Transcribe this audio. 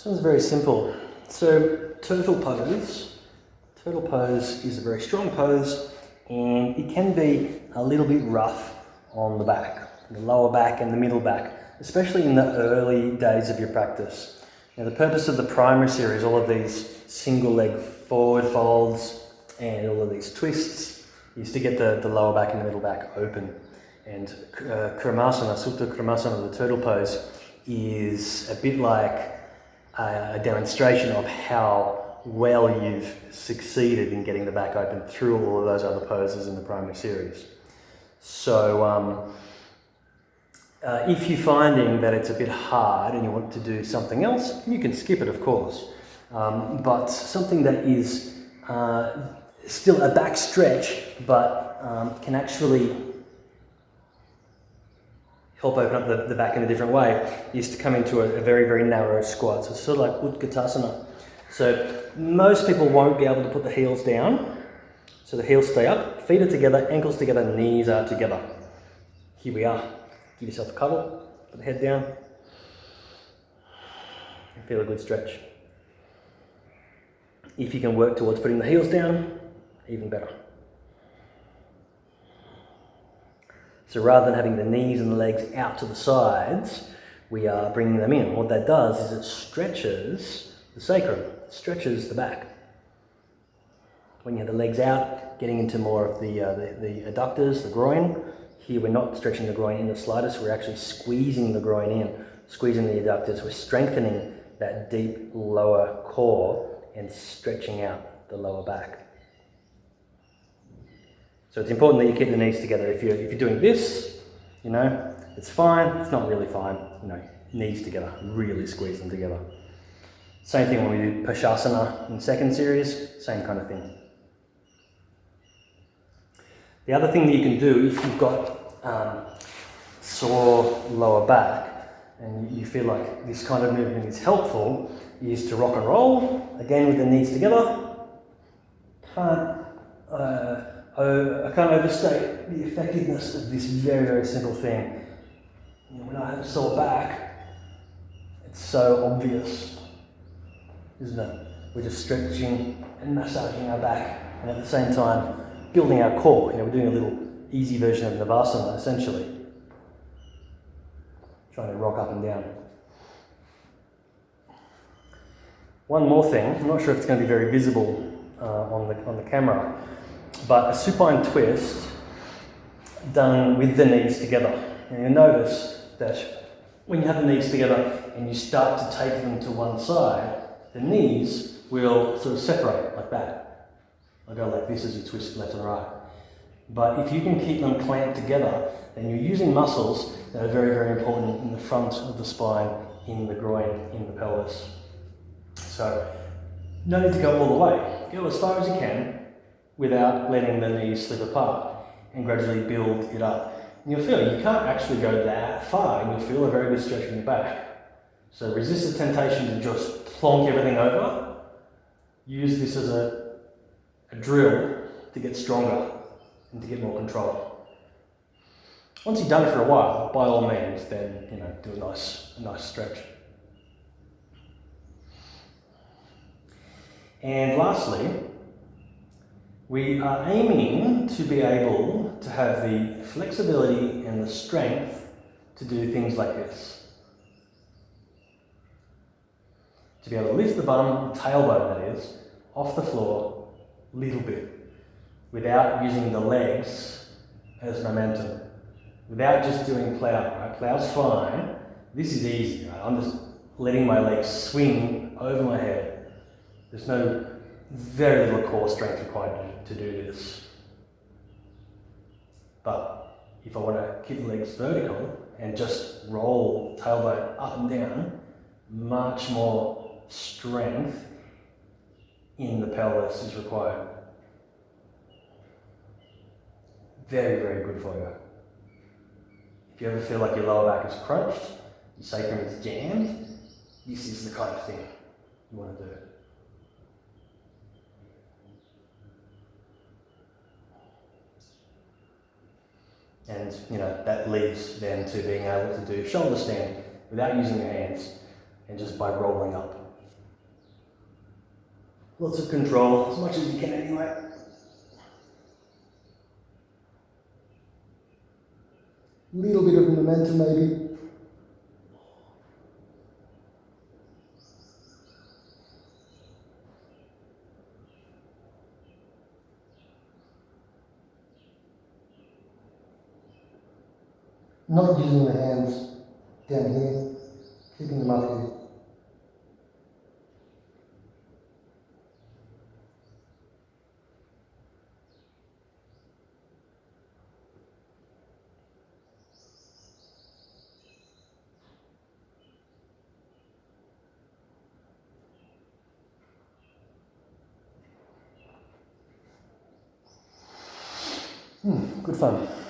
This one's very simple. So turtle pose. Turtle pose is a very strong pose, and it can be a little bit rough on the back, the lower back and the middle back, especially in the early days of your practice. Now the purpose of the primary series, all of these single leg forward folds and all of these twists, is to get the lower back and the middle back open. And Kriyamasana, Supta Kriyamasana, the turtle pose, is a bit like a demonstration of how well you've succeeded in getting the back open through all of those other poses in the primary series. So if you're finding that it's a bit hard and you want to do something else, you can skip it, of course. But something that is still a back stretch, but can actually help open up the back in a different way, is to come into a very, very narrow squat. So it's sort of like Utkatasana. So most people won't be able to put the heels down. So the heels stay up, feet are together, ankles together, knees are together. Here we are. Give yourself a cuddle, put the head down, and feel a good stretch. If you can work towards putting the heels down, even better. So rather than having the knees and the legs out to the sides, we are bringing them in. What that does is it stretches the sacrum, stretches the back. When you have the legs out, getting into more of the adductors, the groin. Here we're not stretching the groin in the slightest, we're actually squeezing the groin in, squeezing the adductors. We're strengthening that deep lower core and stretching out the lower back. So it's important that you keep the knees together. If you're doing this, it's fine. It's not really fine. Knees together, really squeeze them together. Same thing when we do Pashasana in second series, same kind of thing. The other thing that you can do if you've got sore lower back and you feel like this kind of movement is helpful, is to rock and roll, again with the knees together. I can't overstate the effectiveness of this very, very simple thing. When I have a sore back, it's so obvious, isn't it? We're just stretching and massaging our back, and at the same time building our core. We're doing a little easy version of Navasana, essentially. Trying to rock up and down. One more thing, I'm not sure if it's going to be very visible on the camera, but a supine twist done with the knees together. And you'll notice that when you have the knees together and you start to take them to one side, the knees will sort of separate like that. I'll go like this as you twist left and right. But if you can keep them clamped together, then you're using muscles that are very, very important in the front of the spine, in the groin, in the pelvis. So no need to go all the way. Go as far as you can without letting the knees slip apart, and gradually build it up. And you'll feel you can't actually go that far, and you'll feel a very good stretch in the back. So resist the temptation to just plonk everything over. Use this as a drill to get stronger and to get more control. Once you've done it for a while, by all means, then do a nice stretch. And lastly, we are aiming to be able to have the flexibility and the strength to do things like this. To be able to lift the bum, tailbone that is, off the floor a little bit, without using the legs as momentum, without just doing plow. Right? Plow's fine. This is easy. Right? I'm just letting my legs swing over my head. There's very little core strength required to do this. But if I want to keep the legs vertical and just roll tailbone up and down, much more strength in the pelvis is required. Very, very good for you. If you ever feel like your lower back is crunched, your sacrum is jammed, this is the kind of thing you want to do. And that leads then to being able to do shoulder stand without using your hands and just by rolling up. Lots of control, as much as you can anyway. Little bit of momentum maybe. Not using the hands down here, keeping them up here. Good fun.